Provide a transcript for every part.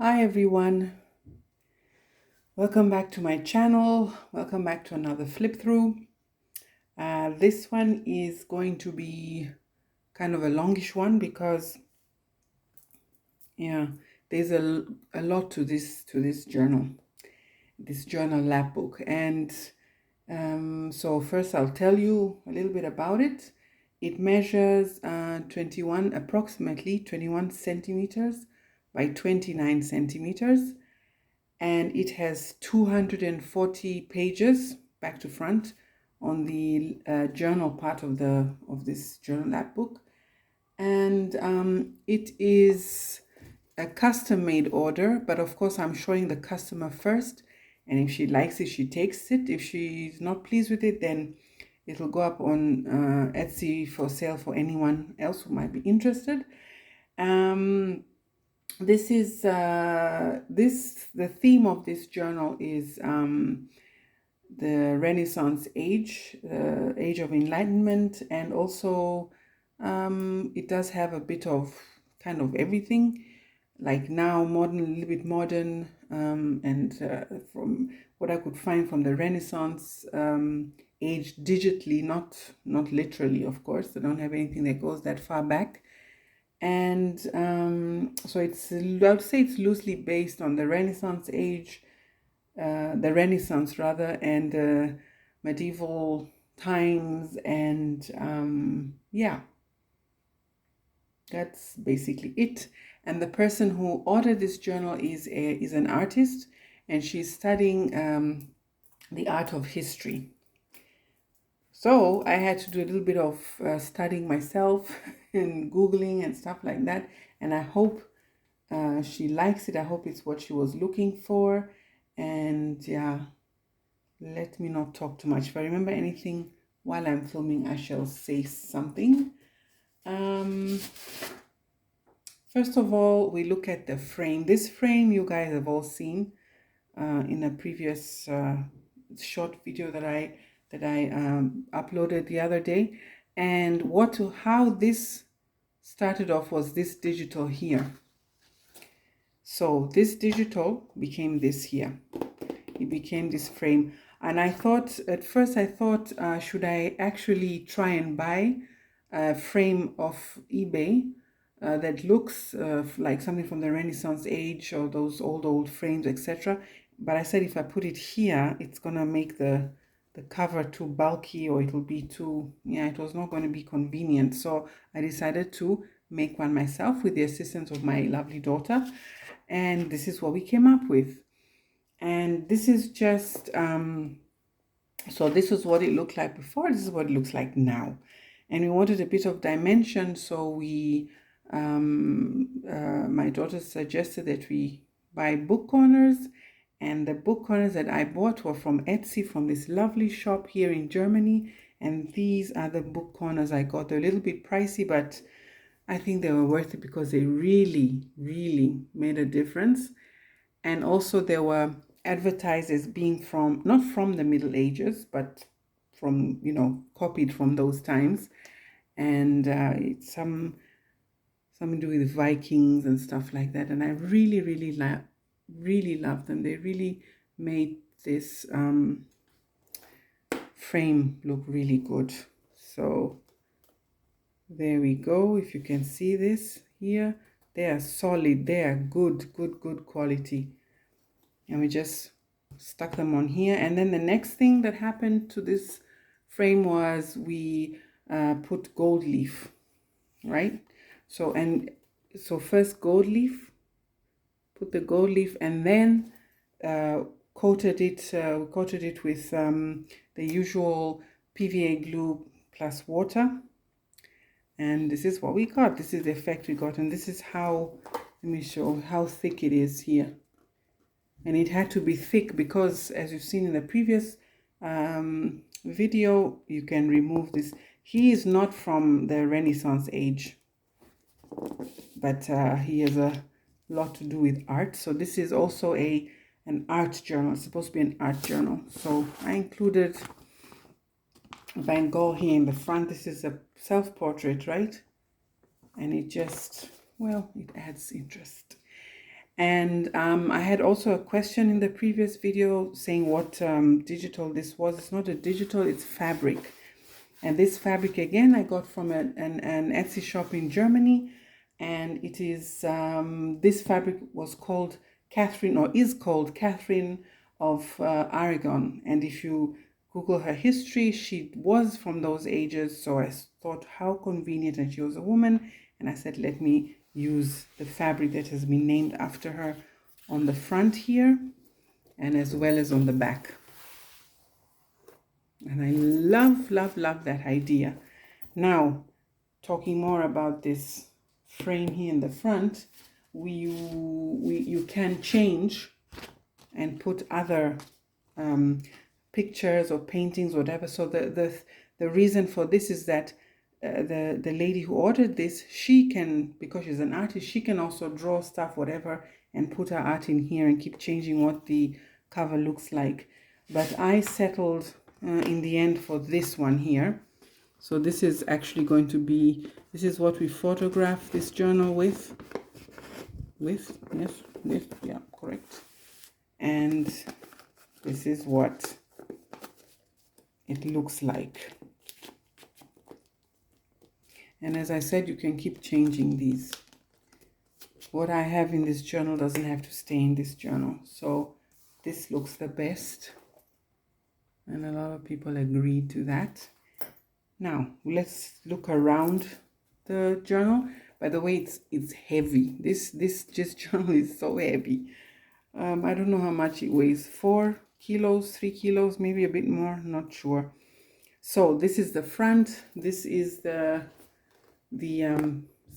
Hi everyone, welcome back to my channel. Welcome back to another flip through. This one is going to be kind of a longish one because there's a lot to this journal, Lapbook. And so first I'll tell you a little bit about it. It measures approximately 21 centimeters by 29 centimeters. And it has 240 pages back to front on the journal part of this journal lab book. And it is a custom made order, but of course I'm showing the customer first, and if she likes it, she takes it. If she's not pleased with it, then it'll go up on Etsy for sale for anyone else who might be interested. This is the theme of this journal is the Renaissance age, age of enlightenment, and also it does have a bit of kind of everything, like now modern, a little bit modern, and from what I could find from the Renaissance age digitally, not literally, of course. I don't have anything that goes that far back. And so I would say it's loosely based on the Renaissance age, the Renaissance rather, and medieval times, and that's basically it. And the person who ordered this journal is an artist, and she's studying the art of history. So I had to do a little bit of studying myself and Googling and stuff like that. And I hope she likes it. I hope it's what she was looking for. And yeah, let me not talk too much. If I remember anything while I'm filming, I shall say something. First of all, we look at the frame. This frame you guys have all seen in a previous short video that I uploaded the other day. And how this started off was this digital here. So this digital became this here. It became this frame. And I thought, at first I thought, should I actually try and buy a frame off eBay that looks like something from the Renaissance age or those old frames, etc. But I said if I put it here, it's gonna make the cover too bulky, or it will be too, it was not going to be convenient. So I decided to make one myself with the assistance of my lovely daughter. And this is what we came up with. And this is just, so this was what it looked like before. This is what it looks like now. And we wanted a bit of dimension, so we, my daughter suggested that we buy book corners. And the book corners that I bought were from Etsy, from this lovely shop here in Germany. And these are the book corners I got. They're a little bit pricey, but I think they were worth it because they really, really made a difference. And also they were advertised as being from, not from the Middle Ages, but from, copied from those times. And it's something to do with Vikings and stuff like that. And I really, really love them. They really made this frame look really good. So there we go. If you can see this here, they are solid. They are good quality. And we just stuck them on here. And then the next thing that happened to this frame was we put gold leaf, right? So first gold leaf, put the gold leaf, and then coated it with the usual PVA glue plus water. And this is what we got. This is the effect we got. And this is how, let me show how thick it is here. And it had to be thick because, as you've seen in the previous video, you can remove this. He is not from the Renaissance age, but he has a lot to do with art. So this is also an art journal. It's supposed to be an art journal. So I included Van Gogh here in the front. This is a self-portrait, right? And it just, well, it adds interest. And I had also a question in the previous video saying what digital this was. It's not a digital, it's fabric. And this fabric again I got from an Etsy shop in Germany, and it is this fabric was called Catherine, or is called Catherine of Aragon. And if you Google her history, she was from those ages. So I thought how convenient, and she was a woman, and I said let me use the fabric that has been named after her on the front here and as well as on the back. And I love, love, love that idea. Now, talking more about this frame here in the front, you can change and put other pictures or paintings, whatever. So the reason for this is that the lady who ordered this, she can, because she's an artist, she can also draw stuff, whatever, and put her art in here and keep changing what the cover looks like. But I settled in the end for this one here. So this is actually going to be, this is what we photographed this journal with, yes, yeah, correct. And this is what it looks like. And as I said, you can keep changing these. What I have in this journal doesn't have to stay in this journal. So this looks the best. And a lot of people agreed to that. Now, let's look around the journal. By the way, it's heavy. This journal is so heavy. I don't know how much it weighs. 4 kilos, 3 kilos, maybe a bit more, not sure. So this is the front. This is the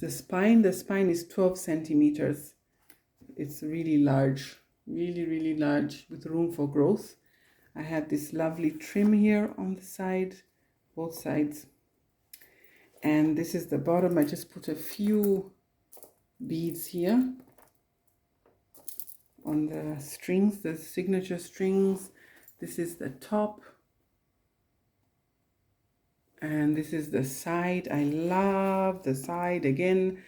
spine. The spine is 12 centimeters. It's really large, really large, with room for growth. I have this lovely trim here on the side, both sides. And this is the bottom. I just put a few beads here on the strings, the signature strings. This is the top. And this is the side. I love the side. Again,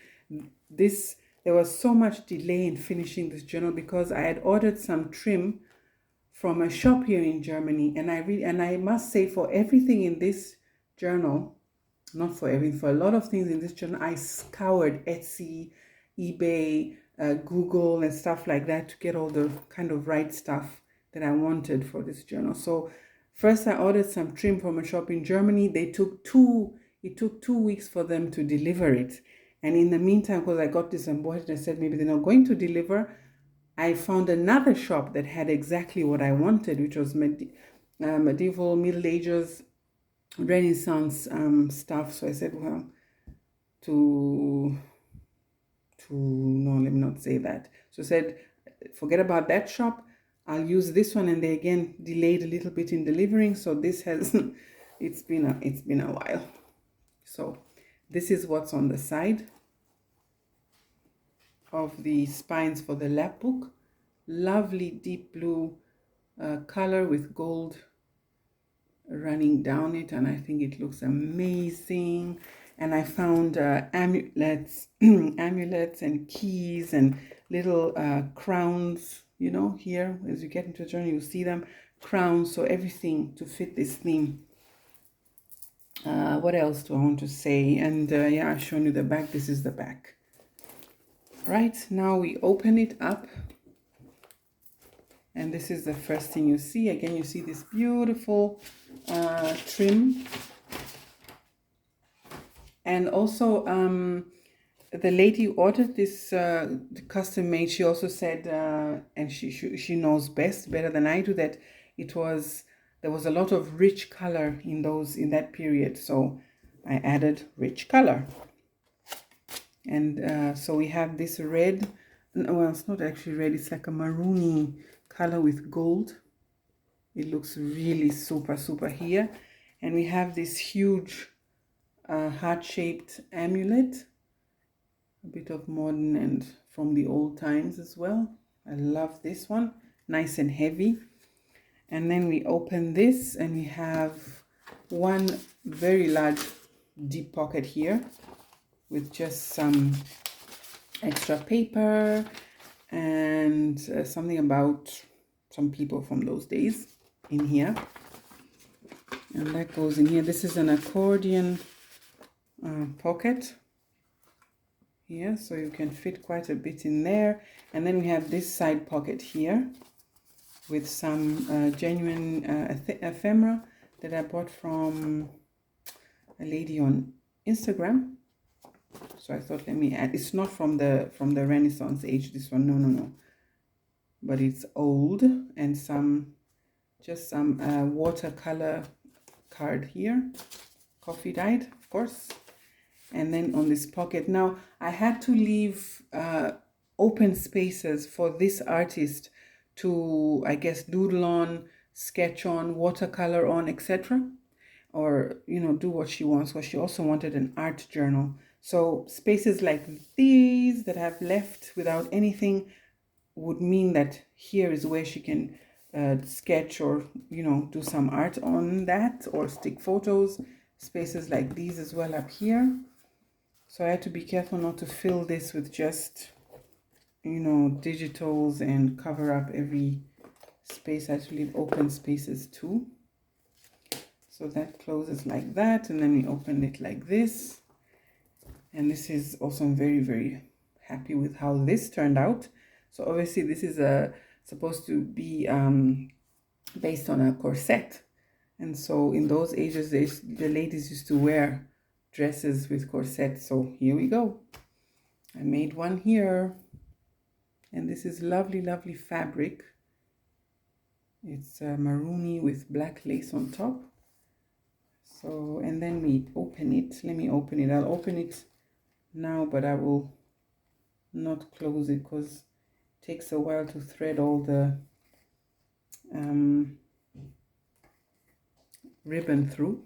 there was so much delay in finishing this journal because I had ordered some trim from a shop here in Germany, and I must say, for everything in this journal, not for everything, for a lot of things in this journal, I scoured Etsy, eBay, Google and stuff like that to get all the kind of right stuff that I wanted for this journal. So first I ordered some trim from a shop in Germany. It took 2 weeks for them to deliver it. And in the meantime, because I got this on board, I said maybe they're not going to deliver, I found another shop that had exactly what I wanted, which was medieval, Middle Ages, Renaissance stuff. So I said, well, no, let me not say that. So I said, forget about that shop. I'll use this one. And they again delayed a little bit in delivering. So this has, it's been a while. So this is what's on the side of the spines for the Lapbook. Lovely deep blue color with gold running down it, and I think it looks amazing. And I found amulets and keys and little crowns, you know, here as you get into the journey you see them, crowns, so everything to fit this theme. What else do I want to say? And yeah, I've shown you the back. This is the back. Right, now we open it up, and this is the first thing you see. Again, you see this beautiful trim. And also the lady who ordered this custom made, she also said, and she knows better than I do, that there was a lot of rich color in that period. So I added rich color. And so we have this red, well, it's not actually red, it's like a maroony color with gold. It looks really super here. And we have this huge heart-shaped amulet, a bit of modern and from the old times as well. I love this one, nice and heavy. And then we open this, and we have one very large deep pocket here with just some extra paper and something about some people from those days in here. And that goes in here. This is an accordion pocket here, so you can fit quite a bit in there. And then we have this side pocket here with some genuine ephemera that I bought from a lady on Instagram. So I thought, let me add. It's not from the Renaissance age, this one, no, but it's old, and some watercolor card here, coffee dyed, of course. And then on this pocket, now I had to leave open spaces for this artist to, I guess, doodle on, sketch on, watercolor on, etc., or do what she wants, because she also wanted an art journal. So spaces like these that I've left without anything would mean that here is where she can sketch or do some art on that, or stick photos. Spaces like these as well up here. So I had to be careful not to fill this with just digitals and cover up every space. I had to leave open spaces too. So that closes like that, and then we open it like this. And this is also, I'm very, very happy with how this turned out. So obviously this is supposed to be based on a corset. And so in those ages, the ladies used to wear dresses with corsets. So here we go. I made one here. And this is lovely, lovely fabric. It's maroony with black lace on top. So, and then we open it. Let me open it. I'll open it now, but I will not close it because it takes a while to thread all the ribbon through.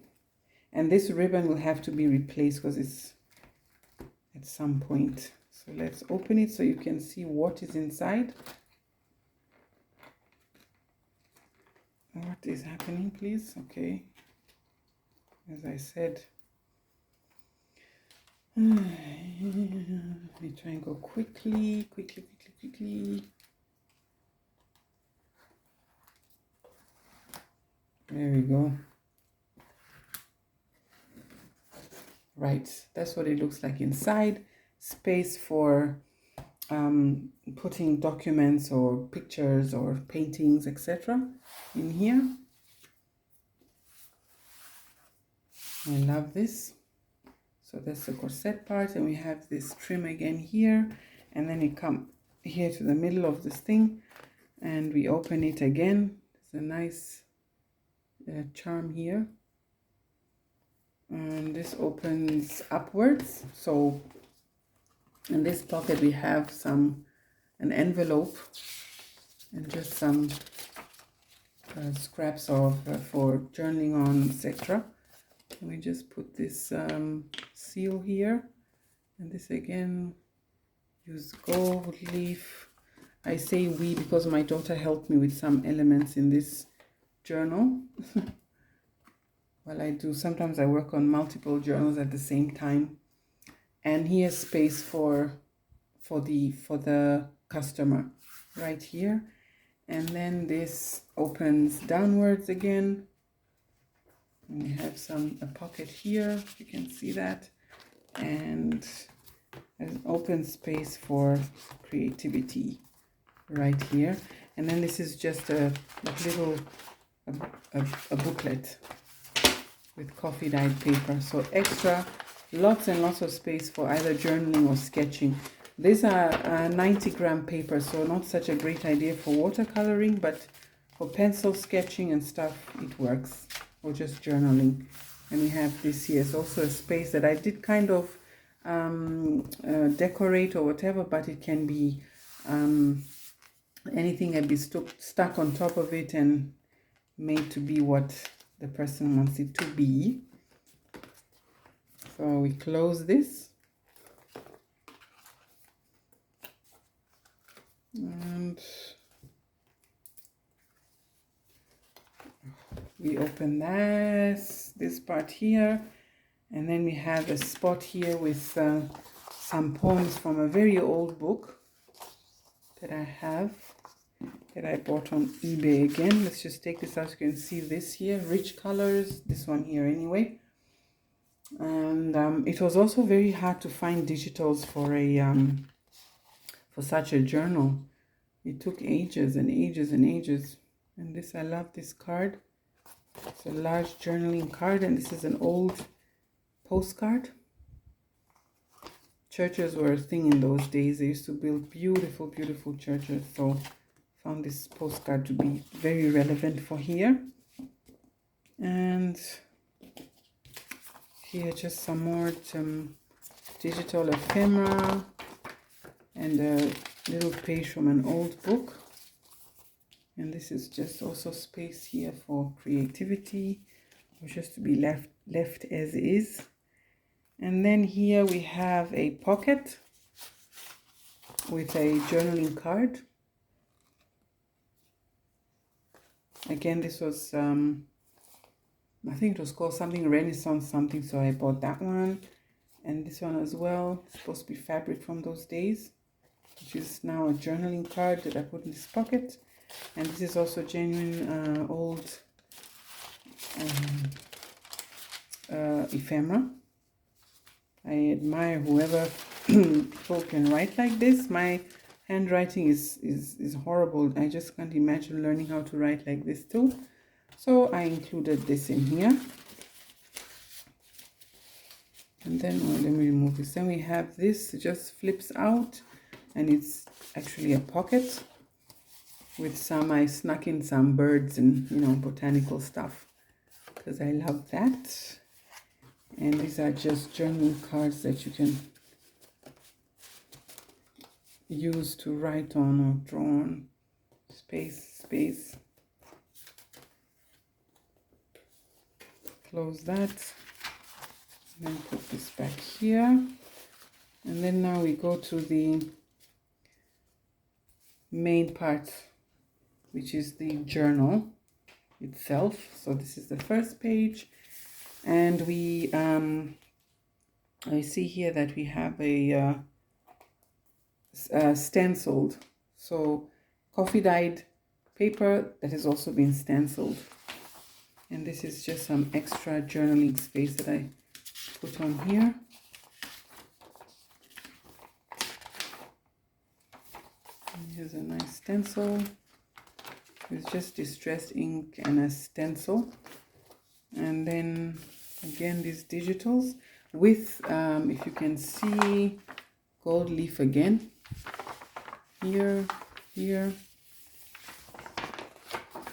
And this ribbon will have to be replaced because it's at some point. So let's open it so you can see what is inside. What is happening, please? Okay. As I said, let me try and go quickly. There we go. Right, that's what it looks like inside. Space for putting documents or pictures or paintings, etc. in here. I love this. So that's the corset part, and we have this trim again here, and then we come here to the middle of this thing and we open it again. There's a nice charm here, and this opens upwards. So in this pocket we have an envelope and just some scraps of for journaling on, etc. We just put this seal here, and this again, use gold leaf. I say we because my daughter helped me with some elements in this journal. Well, I do. Sometimes I work on multiple journals at the same time. And here's space for the customer right here. And then this opens downwards again. And we have a pocket here, you can see that, and an open space for creativity right here. And then this is just a little booklet with coffee dyed paper. So extra, lots and lots of space for either journaling or sketching. These are 90-gram paper, so not such a great idea for watercoloring, but for pencil sketching and stuff, it works. Or just journaling. And we have this here. It's also a space that I did kind of decorate or whatever, but it can be anything can be stuck on top of it and made to be what the person wants it to be. So we close this. And we open this part here, and then we have a spot here with some poems from a very old book that I have, that I bought on eBay again. Let's just take this out. You can see this here, rich colors, this one here anyway. And it was also very hard to find digitals for a for such a journal. It took ages and ages and ages. And this, I love this card. It's a large journaling card, and this is an old postcard. Churches were a thing in those days. They used to build beautiful, beautiful churches. So found this postcard to be very relevant for here. And here just some more digital ephemera and a little page from an old book. And this is just also space here for creativity, or just to be left as is. And then here we have a pocket with a journaling card. Again, this was I think it was called something Renaissance something, so I bought that one. And this one as well, it's supposed to be fabric from those days, which is now a journaling card that I put in this pocket. And this is also genuine old ephemera. I admire whoever people can write like this. My handwriting is horrible. I just can't imagine learning how to write like this too. So I included this in here. And then, let me remove this. Then we have this, it just flips out, and it's actually a pocket with some, I snuck in some birds and, you know, botanical stuff, because I love that. And these are just journaling cards that you can use to write on or draw on. Space. Close that. And then put this back here. And then now we go to the main part, which is the journal itself. So this is the first page. And we, I see here that we have a stenciled, so coffee dyed paper that has also been stenciled. And this is just some extra journaling space that I put on here. And here's a nice stencil. It's just distressed ink and a stencil. And then again, these digitals with, if you can see, gold leaf again. Here.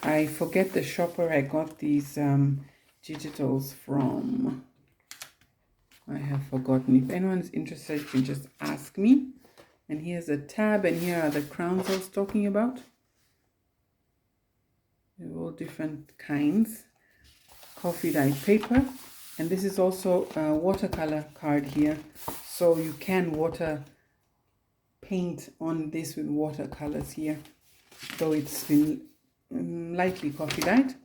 I forget the shopper I got these digitals from. I have forgotten. If anyone's interested, you can just ask me. And here's a tab, and here are the crowns I was talking about. They're all different kinds. Coffee dyed paper, and this is also a watercolor card here, so you can paint on this with watercolors here, though it's been lightly coffee dyed.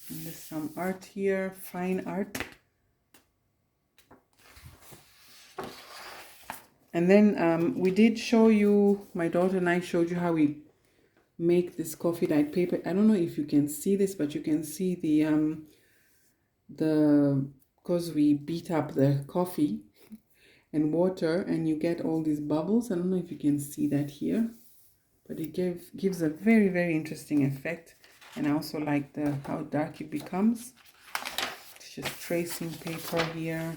And there's some art here, fine art. And then we did show you, my daughter and I showed you how we make this coffee dyed paper. I don't know if you can see this, but you can see the because we beat up the coffee and water, and you get all these bubbles. I don't know if you can see that here, but it gives a very, very interesting effect. And I also like how dark it becomes. It's just tracing paper here.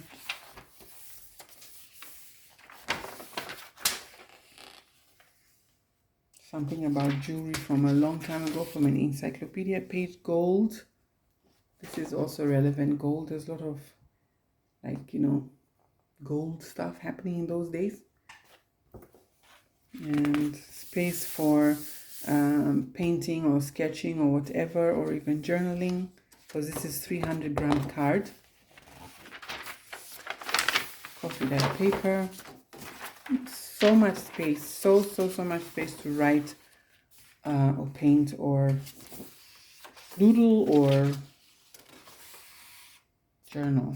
Something about jewelry from a long time ago, from an encyclopedia page. Gold. This is also relevant. Gold. There's a lot of, like, you know, gold stuff happening in those days. And space for painting or sketching or whatever, or even journaling, because this is 300-gram card. Coffee dyed paper. So much space, so much space to write or paint or doodle or journal.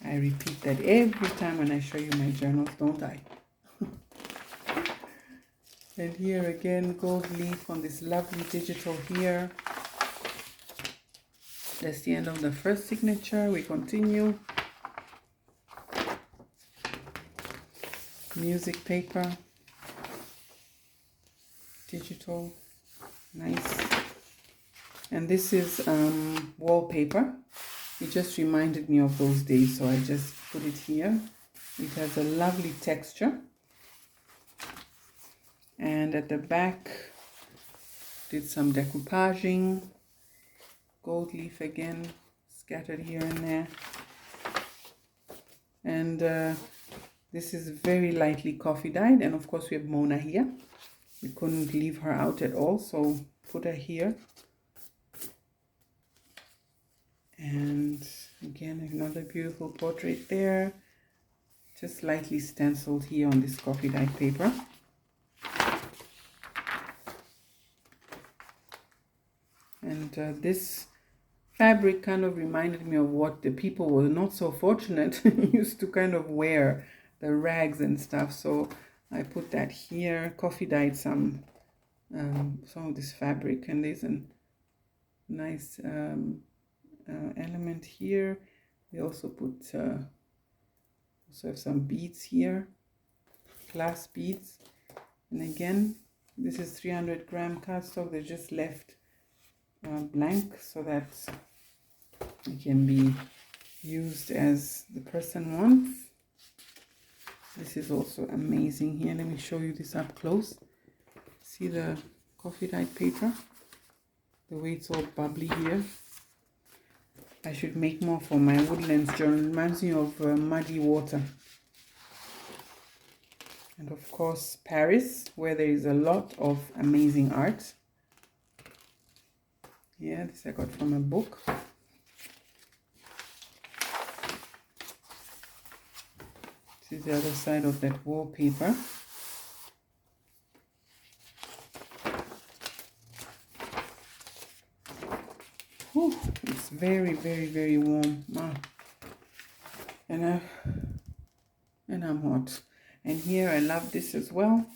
I repeat that every time when I show you my journals, don't I? And here again, gold leaf on this lovely digital here. That's the end of the first signature. We continue. Music paper, digital, nice. And this is wallpaper. It just reminded me of those days, so I just put it here. It has a lovely texture. And at the back, did some decoupaging. Gold leaf again, scattered here and there. And this is very lightly coffee dyed. And of course we have Mona here. We couldn't leave her out at all, so put her here. And again, another beautiful portrait there. Just lightly stenciled here on this coffee dyed paper. And this fabric kind of reminded me of what the people were not so fortunate used to kind of wear, the rags and stuff. So I put that here, coffee dyed some of this fabric, and there's a nice element here. We also put also have some beads here, glass beads. And again, this is 300 gram cardstock. They just left blank so that it can be used as the person wants. This is also amazing here. Let me show you this up close. See the coffee dyed paper, the way it's all bubbly here. I should make more for my woodlands journal. It reminds me of muddy water. And of course Paris, where there is a lot of amazing art. Yeah, this I got from a book. This is the other side of that wallpaper. Whew, it's very, very, very warm. And I'm hot. And here I love this as well.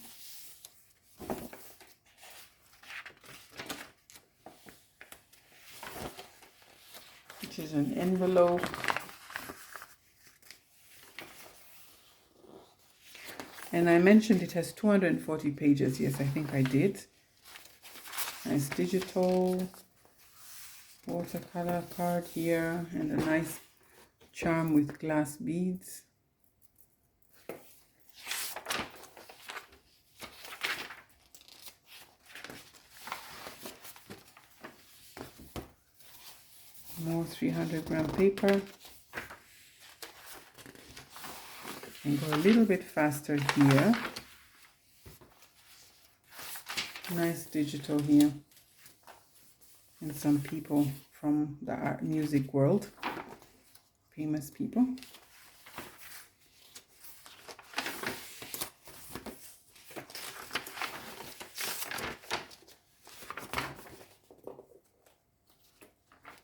Which is an envelope. And I mentioned it has 240 pages. Yes, I think I did. Nice digital watercolor card here, and a nice charm with glass beads. More 300 gram paper. And go a little bit faster here. Nice digital here. And some people from the art music world. Famous people.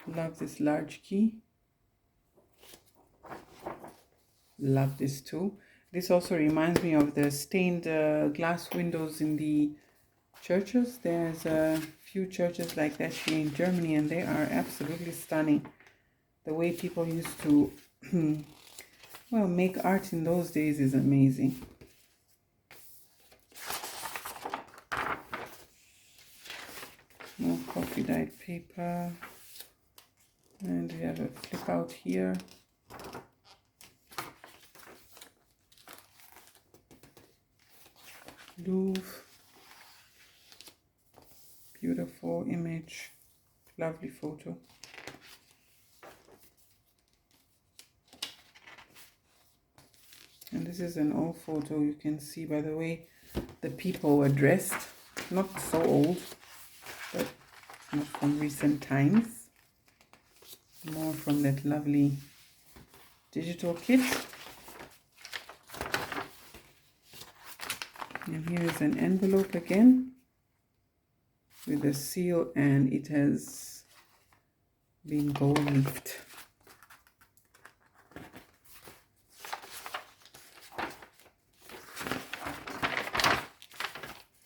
Love this large key. Love this too. This also reminds me of the stained glass windows in the churches. There's a few churches like that here in Germany, and they are absolutely stunning. The way people used to well, make art in those days is amazing. More coffee dyed paper. And we have a flip out here. Louvre. Beautiful image. Lovely photo. And this is an old photo. You can see by the way the people were dressed. Not so old, but not from recent times. More from that lovely digital kit. And here is an envelope again with a seal, and it has been gold leafed.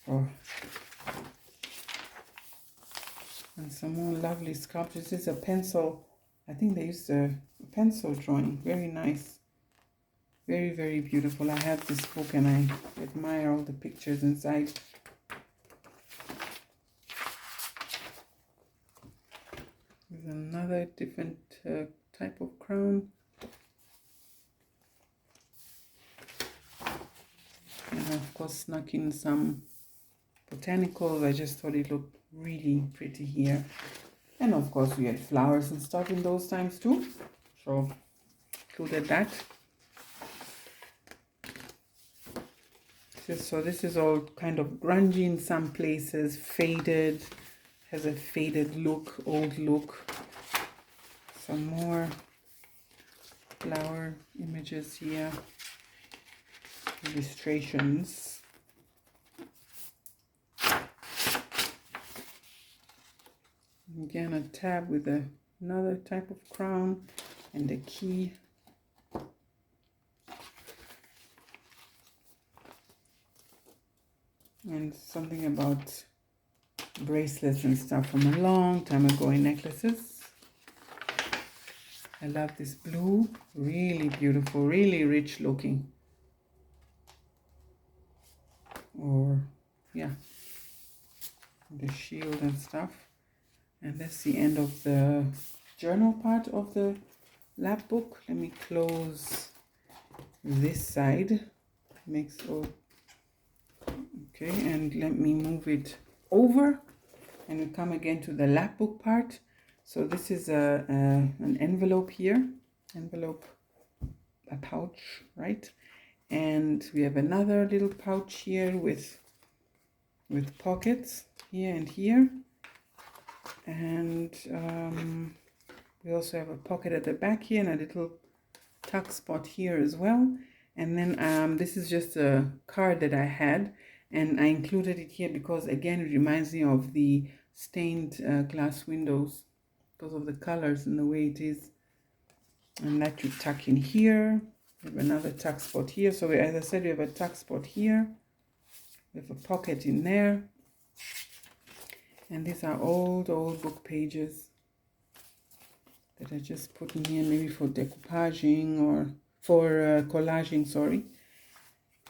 Oh. And some more lovely sculptures. This is a pencil. I think they used a pencil drawing. Very nice. Very, very beautiful. I have this book and I admire all the pictures inside. There's another different type of crown. And of course snuck in some botanicals. I just thought it looked really pretty here. And of course we had flowers and stuff in those times too. So included that. So this is all kind of grungy in some places, faded, has a faded look, old look. Some more flower images here, illustrations. Again, a tab with another type of crown and a key. And something about bracelets and stuff from a long time ago in necklaces. I love this blue, really beautiful, really rich looking. Or, yeah, the shield and stuff. And that's the end of the journal part of the lap book. Let me close this side. Okay, and let me move it over and we come again to the lap book part. So this is an envelope here, a pouch, right? And we have another little pouch here with pockets here and here. And we also have a pocket at the back here and a little tuck spot here as well. And then this is just a card that I had, and I included it here because again it reminds me of the stained glass windows because of the colors and the way it is. And that you tuck in here. We have another tuck spot here. So as I said, we have a tuck spot here. We have a pocket in there. And these are old book pages that I just put in here, maybe for decoupaging or for collaging, sorry.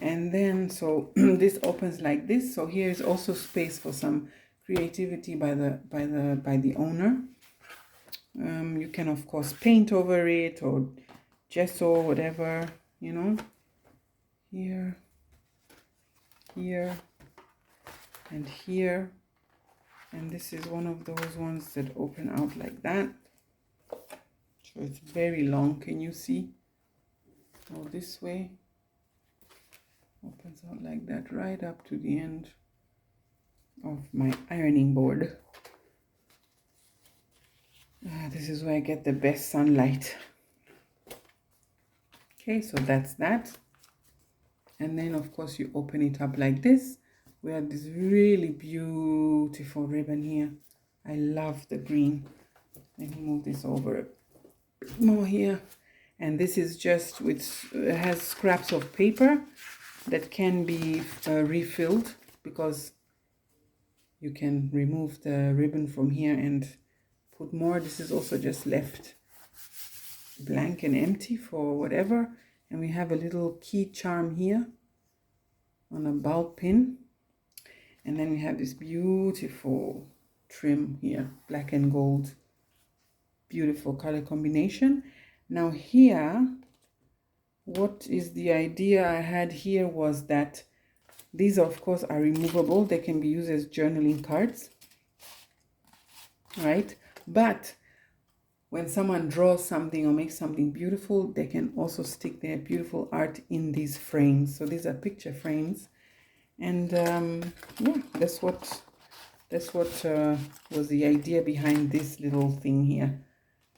And then, so this opens like this. So here is also space for some creativity by the owner. You can of course paint over it or gesso, whatever, you know. Here, and here. And this is one of those ones that open out like that. So it's very long. Can you see? Go this way. Opens out like that right up to the end of my ironing board. This is where I get the best sunlight. Okay, so that's that. And then of course you open it up like this. We have this really beautiful ribbon here. I love the green. Let me move this over a bit more here. And this is just with, it has scraps of paper that can be refilled, because you can remove the ribbon from here and put more. This is also just left blank and empty for whatever. And we have a little key charm here on a bulb pin. And then we have this beautiful trim here, black and gold. Beautiful color combination. Now here, what is the idea I had here was that these of course are removable. They can be used as journaling cards, right? But when someone draws something or makes something beautiful, they can also stick their beautiful art in these frames. So these are picture frames. And yeah, that's what was the idea behind this little thing here.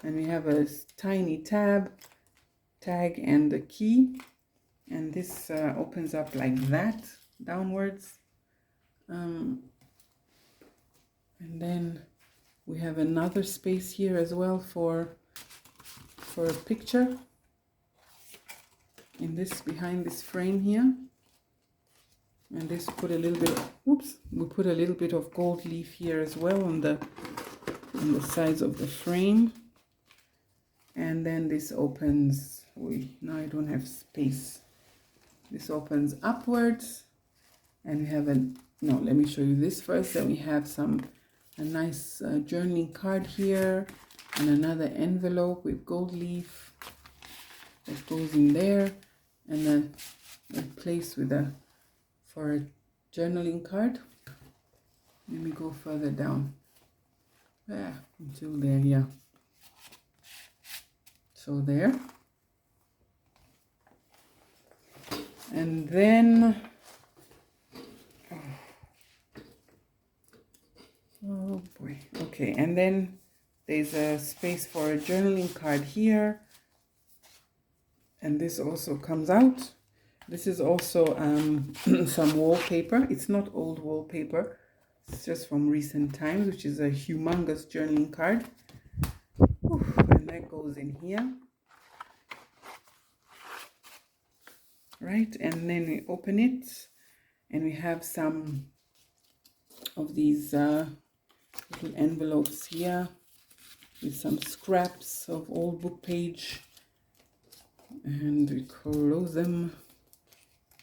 And we have a tiny tag and the key, and this opens up like that downwards. And then we have another space here as well for a picture in this, behind this frame here. And this put a little bit, oops, we put a little bit of gold leaf here as well on the sides of the frame. And then this opens, now I don't have space. This opens upwards, and we have no, let me show you this first. Then we have a nice journaling card here, and another envelope with gold leaf that goes in there, and a place for a journaling card. Let me go further down. Until there, yeah. So there. And then, oh boy, okay, and then there's a space for a journaling card here, and this also comes out. This is also some wallpaper. It's not old wallpaper, it's just from recent times, which is a humongous journaling card. And that goes in here. Right, and then we open it, and we have some of these little envelopes here with some scraps of old book page, and we close them.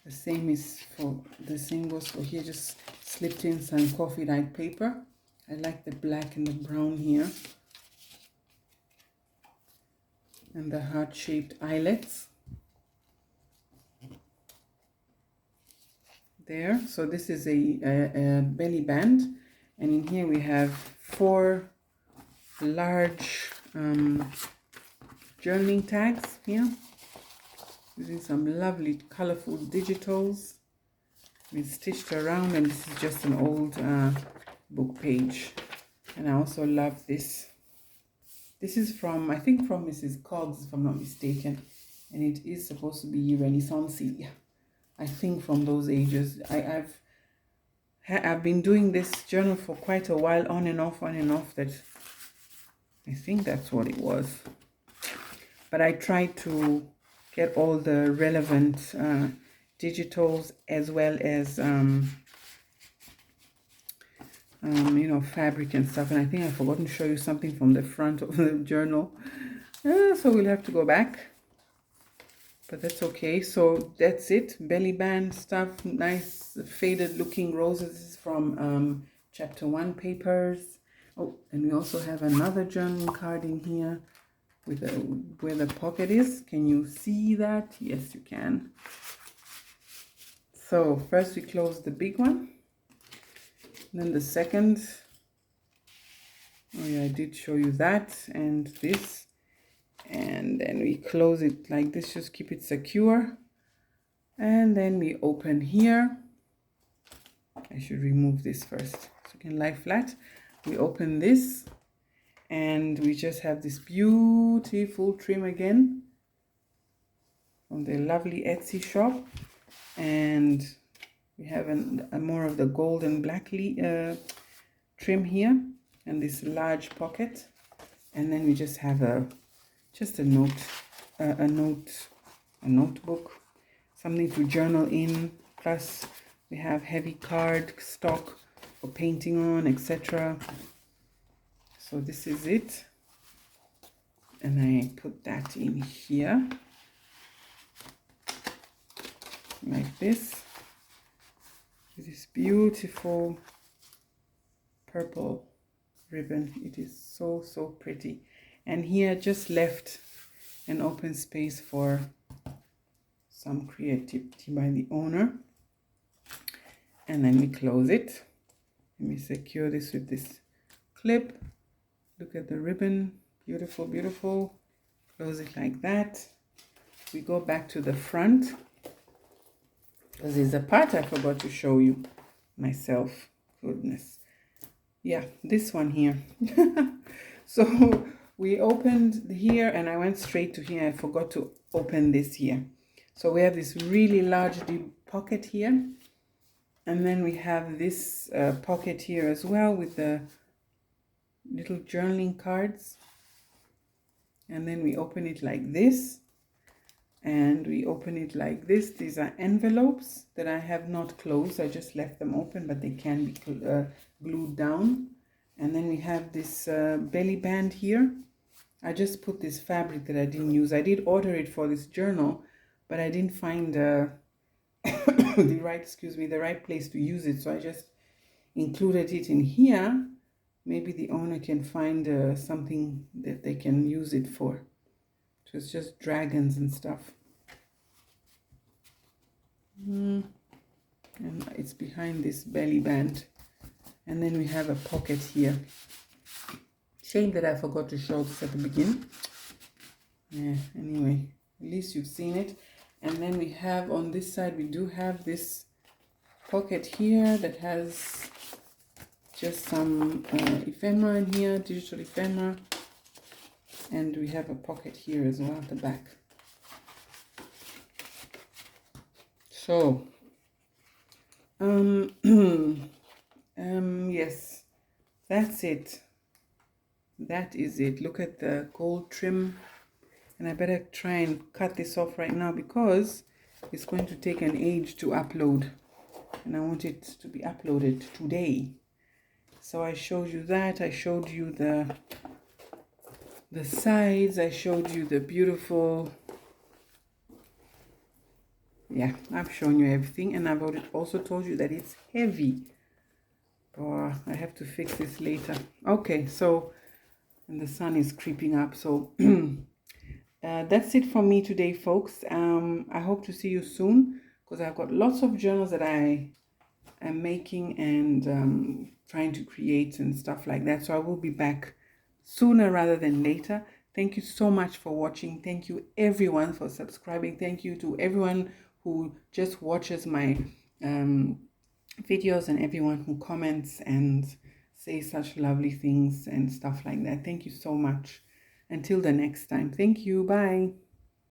The same goes for here. Just slipped in some coffee dyed paper. I like the black and the brown here, and the heart-shaped eyelets there. So this is a belly band, and in here we have 4 large journaling tags here, using some lovely colorful digitals. It's stitched around, and this is just an old book page. And I also love this. This is from, I think, from Mrs. Coggs, if I'm not mistaken, and it is supposed to be Renaissance-y. I think from those ages. I've been doing this journal for quite a while, on and off, that I think that's what it was. But I tried to get all the relevant digitals, as well as fabric and stuff. And I think I forgot to show you something from the front of the journal, so we'll have to go back. But that's okay. So that's it. Belly band stuff, nice faded looking roses. This is from chapter 1 papers. Oh, and we also have another journaling card in here with where the pocket is. Can you see that? Yes, you can. So first we close the big one, then the second. Oh yeah, I did show you that, and this. And then we close it like this, just keep it secure. And then we open here. I should remove this first so you can lie flat. We open this, and we just have this beautiful trim again from the lovely Etsy shop. And we have more of the gold and black trim here, and this large pocket. And then we just have a notebook, something to journal in. Plus we have heavy card stock for painting on, etc. So this is it, and I put that in here like this, with this beautiful purple ribbon. It is so pretty. And here just left an open space for some creativity by the owner. And then we close it. Let me secure this with this clip. Look at the ribbon. Beautiful, beautiful. Close it like that. We go back to the front, because there's a part I forgot to show you myself. Goodness. Yeah, this one here. So we opened here, and I went straight to here. I forgot to open this here. So we have this really large deep pocket here, and then we have this pocket here as well with the little journaling cards. And then we open it like this, and we open it like this. These are envelopes that I have not closed. I just left them open, but they can be glued down. And then we have this belly band here. I just put this fabric that I didn't use. I did order it for this journal, but I didn't find the right place to use it. So I just included it in here. Maybe the owner can find something that they can use it for. So it's just dragons and stuff. And it's behind this belly band. And then we have a pocket here. Shame that I forgot to show this at the beginning. Yeah, anyway, at least you've seen it. And then we have on this side, we do have this pocket here that has just some ephemera in here, digital ephemera. And we have a pocket here as well at the back. So, yes, that's it. That is it. Look at the gold trim. And I better try and cut this off right now because it's going to take an age to upload. And I want it to be uploaded today. So I showed you that. I showed you the sides. I showed you the beautiful... Yeah, I've shown you everything. And I've also told you that it's heavy. Oh, I have to fix this later. Okay, so... And the sun is creeping up. So... that's it from me today, folks. I hope to see you soon because I've got lots of journals that I am making and trying to create and stuff like that. So I will be back sooner rather than later. Thank you so much for watching. Thank you everyone for subscribing. Thank you to everyone who just watches my videos and everyone who comments and says such lovely things and stuff like that. Thank you so much. Until the next time. Thank you. Bye.